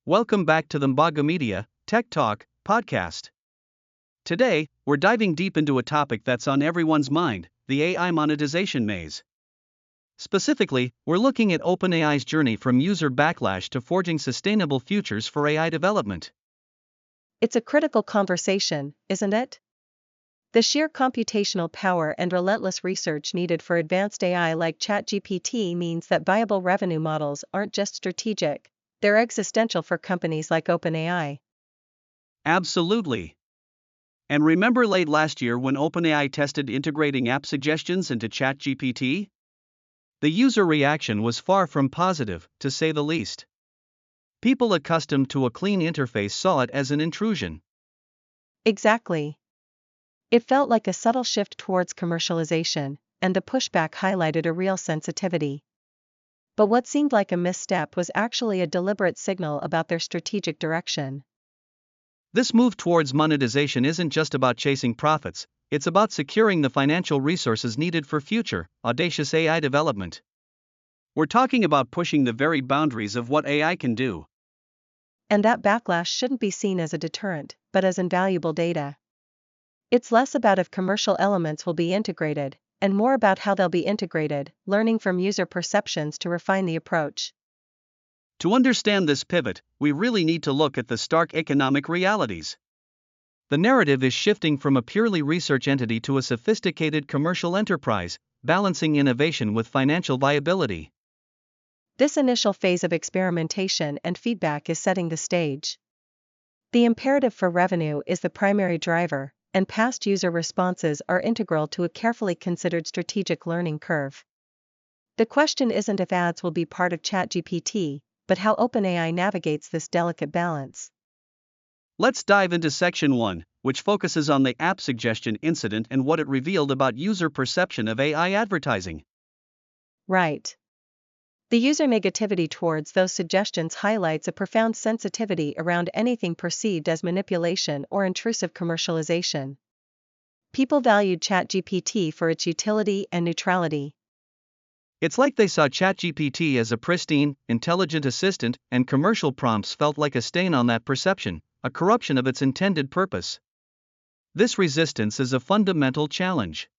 Welcome back to the MbaguMedia Tech Talk podcast. Today, we're diving deep into a topic that's on everyone's mind, the AI monetization maze. Specifically, we're looking at OpenAI's journey from user backlash to forging sustainable futures for AI development. It's a critical conversation, isn't it? The sheer computational power and relentless research needed for advanced AI like ChatGPT means that viable revenue models aren't just strategic, they're existential for companies like OpenAI. Absolutely. And remember late last year when OpenAI tested integrating app suggestions into ChatGPT? The user reaction was far from positive, to say the least. People accustomed to a clean interface saw it as an intrusion. Exactly. It felt like a subtle shift towards commercialization, and the pushback highlighted a real sensitivity. But what seemed like a misstep was actually a deliberate signal about their strategic direction. This move towards monetization isn't just about chasing profits, it's about securing the financial resources needed for future, audacious AI development. We're talking about pushing the very boundaries of what AI can do. And that backlash shouldn't be seen as a deterrent, but as invaluable data. It's less about if commercial elements will be integrated, and more about how they'll be integrated, learning from user perceptions to refine the approach. To understand this pivot, we really need to look at the stark economic realities. The narrative is shifting from a purely research entity to a sophisticated commercial enterprise, balancing innovation with financial viability. This initial phase of experimentation and feedback is setting the stage. The imperative for revenue is the primary driver, and past user responses are integral to a carefully considered strategic learning curve. The question isn't if ads will be part of ChatGPT, but how OpenAI navigates this delicate balance. Let's dive into Section 1, which focuses on the app suggestion incident and what it revealed about user perception of AI advertising. Right. The user negativity towards those suggestions highlights a profound sensitivity around anything perceived as manipulation or intrusive commercialization. People valued ChatGPT for its utility and neutrality. It's like they saw ChatGPT as a pristine, intelligent assistant, and commercial prompts felt like a stain on that perception, a corruption of its intended purpose. This resistance is a fundamental challenge.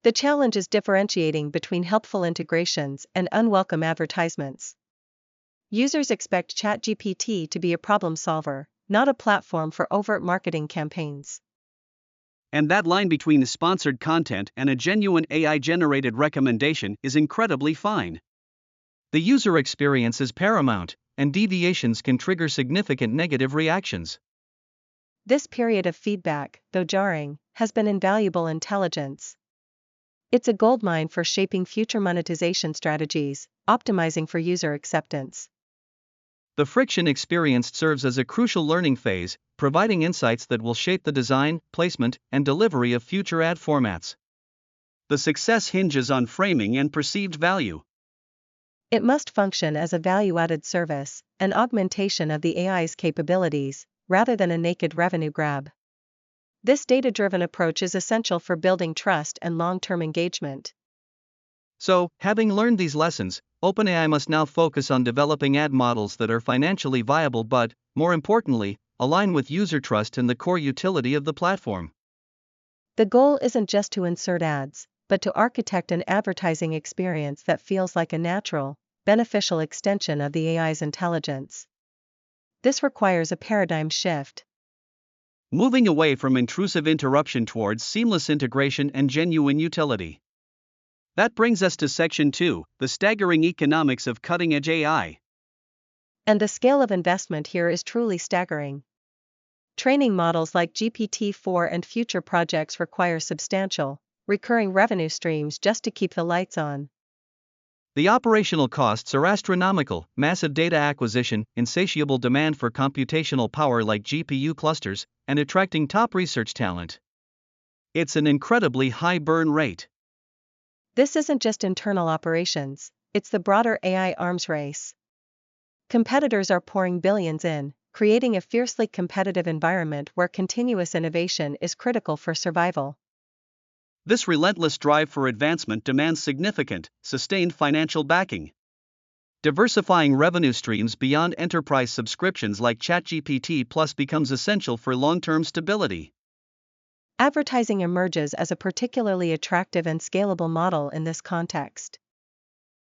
The challenge is differentiating between helpful integrations and unwelcome advertisements. Users expect ChatGPT to be a problem solver, not a platform for overt marketing campaigns. And that line between sponsored content and a genuine AI-generated recommendation is incredibly fine. The user experience is paramount, and deviations can trigger significant negative reactions. This period of feedback, though jarring, has been invaluable intelligence. It's a goldmine for shaping future monetization strategies, optimizing for user acceptance. The friction experienced serves as a crucial learning phase, providing insights that will shape the design, placement, and delivery of future ad formats. The success hinges on framing and perceived value. It must function as a value-added service, an augmentation of the AI's capabilities, rather than a naked revenue grab. This data-driven approach is essential for building trust and long-term engagement. So, having learned these lessons, OpenAI must now focus on developing ad models that are financially viable but, more importantly, align with user trust and the core utility of the platform. The goal isn't just to insert ads, but to architect an advertising experience that feels like a natural, beneficial extension of the AI's intelligence. This requires a paradigm shift. Moving away from intrusive interruption towards seamless integration and genuine utility. That brings us to Section 2, the staggering economics of cutting-edge AI. And the scale of investment here is truly staggering. Training models like GPT-4 and future projects require substantial, recurring revenue streams just to keep the lights on. The operational costs are astronomical: massive data acquisition, insatiable demand for computational power like GPU clusters, and attracting top research talent. It's an incredibly high burn rate. This isn't just internal operations, it's the broader AI arms race. Competitors are pouring billions in, creating a fiercely competitive environment where continuous innovation is critical for survival. This relentless drive for advancement demands significant, sustained financial backing. Diversifying revenue streams beyond enterprise subscriptions like ChatGPT Plus becomes essential for long-term stability. Advertising emerges as a particularly attractive and scalable model in this context.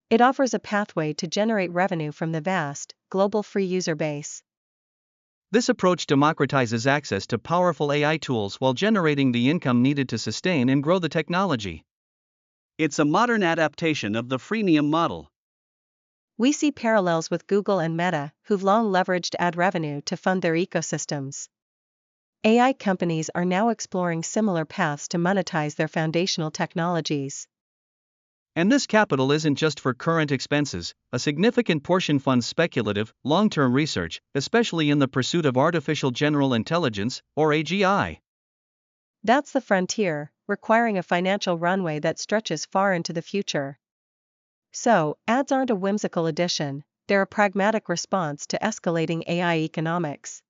It offers a pathway to generate revenue from the vast, global free user base. This approach democratizes access to powerful AI tools while generating the income needed to sustain and grow the technology. It's a modern adaptation of the freemium model. We see parallels with Google and Meta, who've long leveraged ad revenue to fund their ecosystems. AI companies are now exploring similar paths to monetize their foundational technologies. And this capital isn't just for current expenses, a significant portion funds speculative, long-term research, especially in the pursuit of artificial general intelligence, or AGI. That's the frontier, requiring a financial runway that stretches far into the future. So, ads aren't a whimsical addition, they're a pragmatic response to escalating AI economics.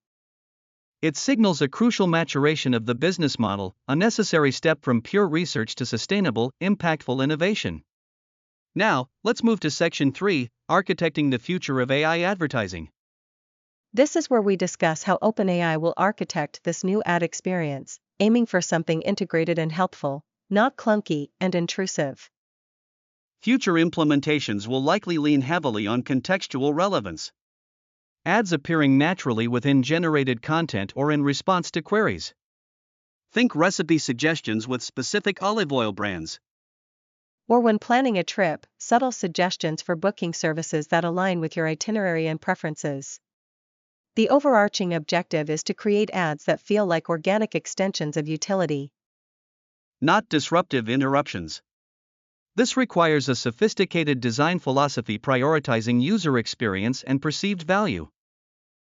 It signals a crucial maturation of the business model, a necessary step from pure research to sustainable, impactful innovation. Now, let's move to Section 3, Architecting the Future of AI Advertising. This is where we discuss how OpenAI will architect this new ad experience, aiming for something integrated and helpful, not clunky and intrusive. Future implementations will likely lean heavily on contextual relevance. Ads appearing naturally within generated content or in response to queries. Think recipe suggestions with specific olive oil brands. Or when planning a trip, subtle suggestions for booking services that align with your itinerary and preferences. The overarching objective is to create ads that feel like organic extensions of utility, not disruptive interruptions. This requires a sophisticated design philosophy prioritizing user experience and perceived value.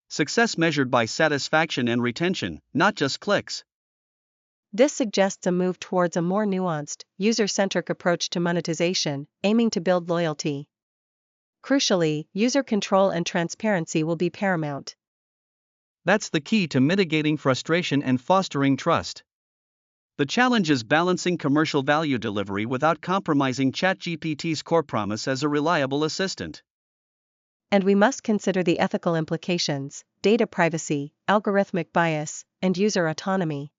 Success measured by satisfaction and retention, not just clicks. This suggests a move towards a more nuanced, user-centric approach to monetization, aiming to build loyalty. Crucially, user control and transparency will be paramount. That's the key to mitigating frustration and fostering trust. The challenge is balancing commercial value delivery without compromising ChatGPT's core promise as a reliable assistant. And we must consider the ethical implications: data privacy, algorithmic bias, and user autonomy.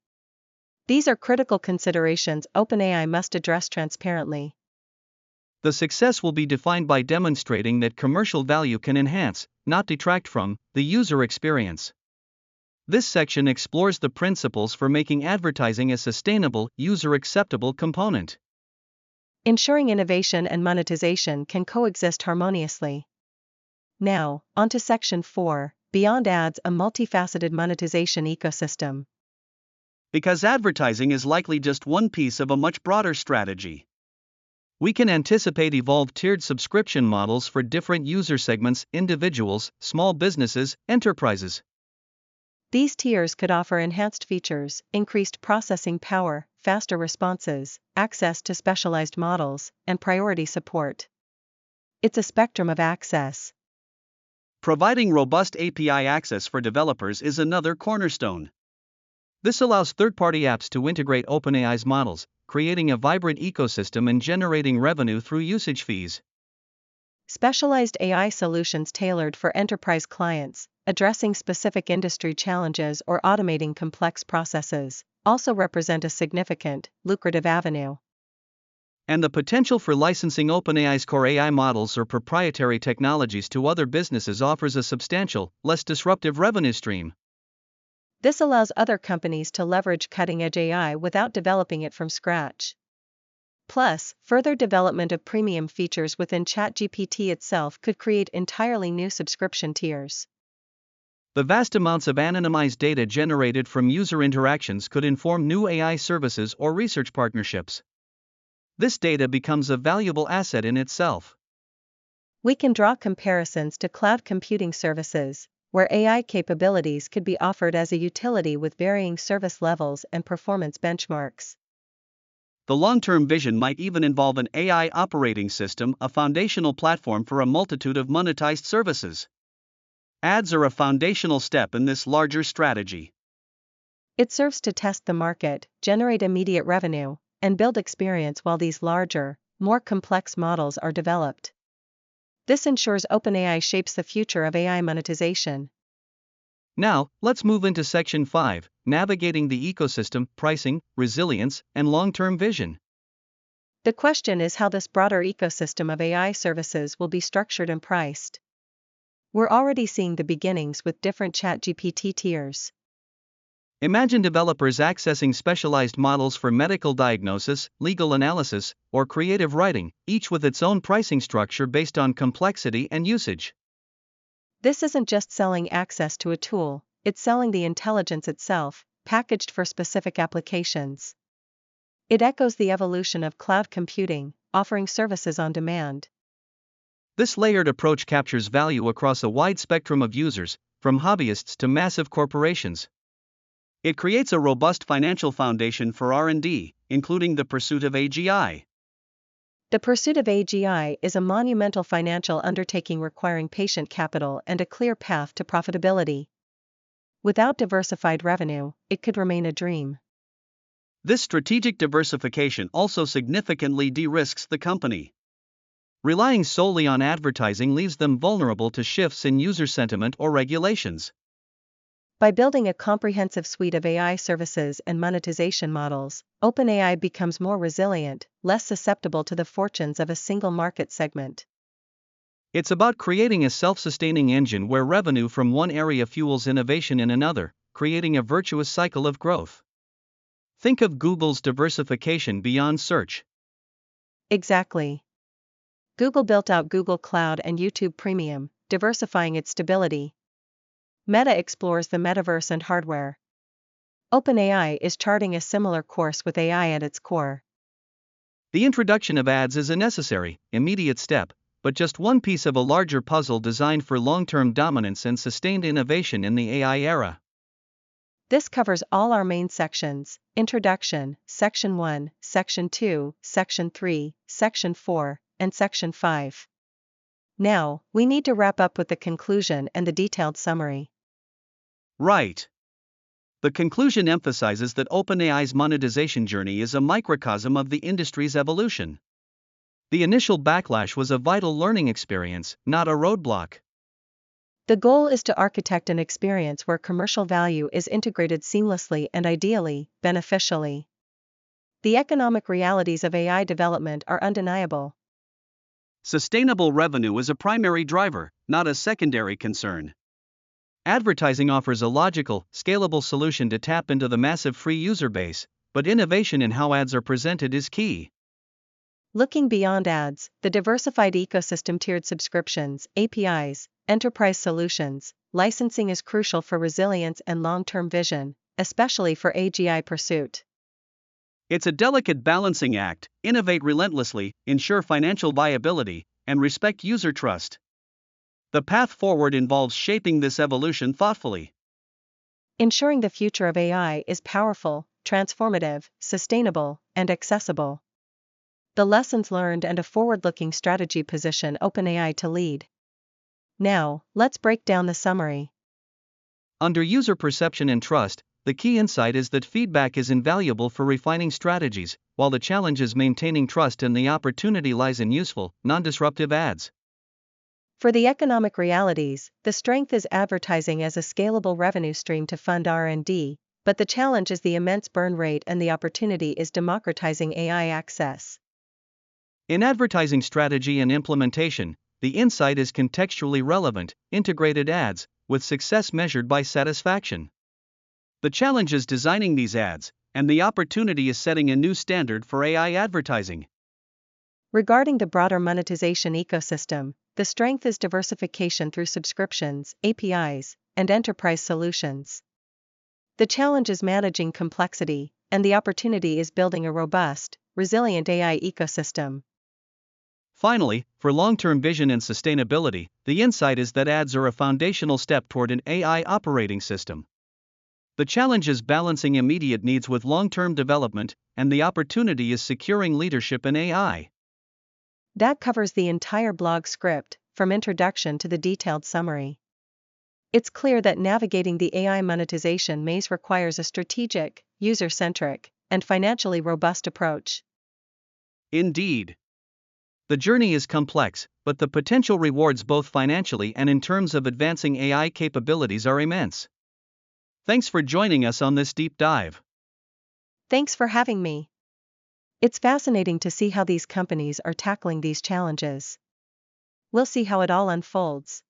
These are critical considerations OpenAI must address transparently. The success will be defined by demonstrating that commercial value can enhance, not detract from, the user experience. This section explores the principles for making advertising a sustainable, user-acceptable component. Ensuring innovation and monetization can coexist harmoniously. Now, onto Section 4, Beyond Ads, a multifaceted monetization ecosystem. Because advertising is likely just one piece of a much broader strategy. We can anticipate evolved tiered subscription models for different user segments, individuals, small businesses, enterprises. These tiers could offer enhanced features, increased processing power, faster responses, access to specialized models, and priority support. It's a spectrum of access. Providing robust API access for developers is another cornerstone. This allows third-party apps to integrate OpenAI's models, creating a vibrant ecosystem and generating revenue through usage fees. Specialized AI solutions tailored for enterprise clients, addressing specific industry challenges or automating complex processes, also represent a significant, lucrative avenue. And the potential for licensing OpenAI's core AI models or proprietary technologies to other businesses offers a substantial, less disruptive revenue stream. This allows other companies to leverage cutting-edge AI without developing it from scratch. Plus, further development of premium features within ChatGPT itself could create entirely new subscription tiers. The vast amounts of anonymized data generated from user interactions could inform new AI services or research partnerships. This data becomes a valuable asset in itself. We can draw comparisons to cloud computing services, where AI capabilities could be offered as a utility with varying service levels and performance benchmarks. The long-term vision might even involve an AI operating system, a foundational platform for a multitude of monetized services. Ads are a foundational step in this larger strategy. It serves to test the market, generate immediate revenue, and build experience while these larger, more complex models are developed. This ensures OpenAI shapes the future of AI monetization. Now, let's move into Section 5, Navigating the Ecosystem, Pricing, Resilience, and Long-Term Vision. The question is how this broader ecosystem of AI services will be structured and priced. We're already seeing the beginnings with different ChatGPT tiers. Imagine developers accessing specialized models for medical diagnosis, legal analysis, or creative writing, each with its own pricing structure based on complexity and usage. This isn't just selling access to a tool, it's selling the intelligence itself, packaged for specific applications. It echoes the evolution of cloud computing, offering services on demand. This layered approach captures value across a wide spectrum of users, from hobbyists to massive corporations. It creates a robust financial foundation for R&D, including the pursuit of AGI. The pursuit of AGI is a monumental financial undertaking requiring patient capital and a clear path to profitability. Without diversified revenue, it could remain a dream. This strategic diversification also significantly de-risks the company. Relying solely on advertising leaves them vulnerable to shifts in user sentiment or regulations. By building a comprehensive suite of AI services and monetization models, OpenAI becomes more resilient, less susceptible to the fortunes of a single market segment. It's about creating a self-sustaining engine where revenue from one area fuels innovation in another, creating a virtuous cycle of growth. Think of Google's diversification beyond search. Exactly. Google built out Google Cloud and YouTube Premium, diversifying its stability. Meta explores the metaverse and hardware. OpenAI is charting a similar course with AI at its core. The introduction of ads is a necessary, immediate step, but just one piece of a larger puzzle designed for long-term dominance and sustained innovation in the AI era. This covers all our main sections: Introduction, Section 1, Section 2, Section 3, Section 4, and Section 5. Now, we need to wrap up with the conclusion and the detailed summary. Right. The conclusion emphasizes that OpenAI's monetization journey is a microcosm of the industry's evolution. The initial backlash was a vital learning experience, not a roadblock. The goal is to architect an experience where commercial value is integrated seamlessly and ideally, beneficially. The economic realities of AI development are undeniable. Sustainable revenue is a primary driver, not a secondary concern. Advertising offers a logical, scalable solution to tap into the massive free user base, but innovation in how ads are presented is key. Looking beyond ads, the diversified ecosystem tiered subscriptions, APIs, enterprise solutions, licensing is crucial for resilience and long-term vision, especially for AGI pursuit. It's a delicate balancing act: innovate relentlessly, ensure financial viability, and respect user trust. The path forward involves shaping this evolution thoughtfully. Ensuring the future of AI is powerful, transformative, sustainable, and accessible. The lessons learned and a forward-looking strategy position OpenAI to lead. Now, let's break down the summary. Under user perception and trust, the key insight is that feedback is invaluable for refining strategies, while the challenge is maintaining trust and the opportunity lies in useful, non-disruptive ads. For the economic realities, the strength is advertising as a scalable revenue stream to fund R&D, but the challenge is the immense burn rate and the opportunity is democratizing AI access. In advertising strategy and implementation, the insight is contextually relevant, integrated ads, with success measured by satisfaction. The challenge is designing these ads, and the opportunity is setting a new standard for AI advertising. Regarding the broader monetization ecosystem, the strength is diversification through subscriptions, APIs, and enterprise solutions. The challenge is managing complexity, and the opportunity is building a robust, resilient AI ecosystem. Finally, for long-term vision and sustainability, the insight is that ads are a foundational step toward an AI operating system. The challenge is balancing immediate needs with long-term development, and the opportunity is securing leadership in AI. That covers the entire blog script, from introduction to the detailed summary. It's clear that navigating the AI monetization maze requires a strategic, user-centric, and financially robust approach. Indeed. The journey is complex, but the potential rewards both financially and in terms of advancing AI capabilities are immense. Thanks for joining us on this deep dive. Thanks for having me. It's fascinating to see how these companies are tackling these challenges. We'll see how it all unfolds.